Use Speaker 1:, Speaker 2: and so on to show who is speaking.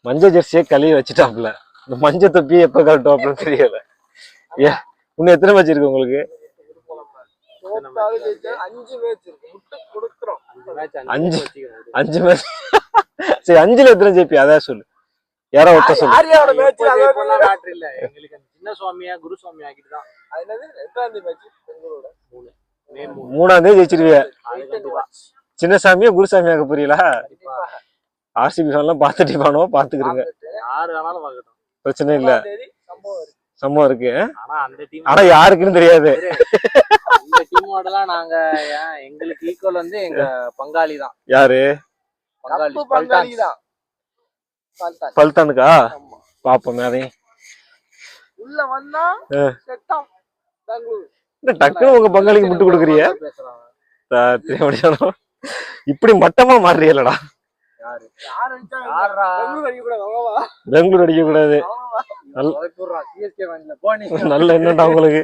Speaker 1: மஞ்சள் ஜெர்சியை கழுவி வச்சுட்டாப்ல. இந்த மஞ்சள் தொப்பி எப்ப கழட்டுவாப்லன்னு தெரியல. ஏ இன்னும் எத்தனை மேட்ச் இருக்கு உங்களுக்கு? 5 மேட்ச். சரி 5ல எத்தனை ஜெயிப்பி அதான் சொல்லு. யாரோ ஒருத்தர் சொல்லு.
Speaker 2: சின்ன சுவாமியா குரு சுவாமி ஆகிட்டுதான்
Speaker 1: 3ஆம் தேதி ஜெயிச்சிருவிய. சின்னசாமியா குருசாமியாக புரியல. ஆர்சிபி எல்லாம் பாத்துட்டு பாத்துக்கிறீங்க. பிரச்சனை இல்ல. சம்பவம் இருக்கு. ஆனா யாருக்குன்னு தெரியாது.
Speaker 2: இந்த டீமோடலாம் நாங்க எங்களுக்கு ஈக்குவல் வந்து எங்க பங்காளி தான்.
Speaker 1: யாரு?
Speaker 2: பங்காளி தான்.
Speaker 1: பல்தானுக்கா? பாப்போம் அதையும்.
Speaker 2: உள்ள வந்தா செட்டாம் பெங்களூர்.
Speaker 1: டக்குனு உங்க பங்காளிக்கு முட்டு கொடுக்குறிய. இப்படி மட்டமா மாறுறீங்களடா. பெங்களூர் அடிக்க கூடாது. நல்ல எண்ணம்டா உங்களுக்கு.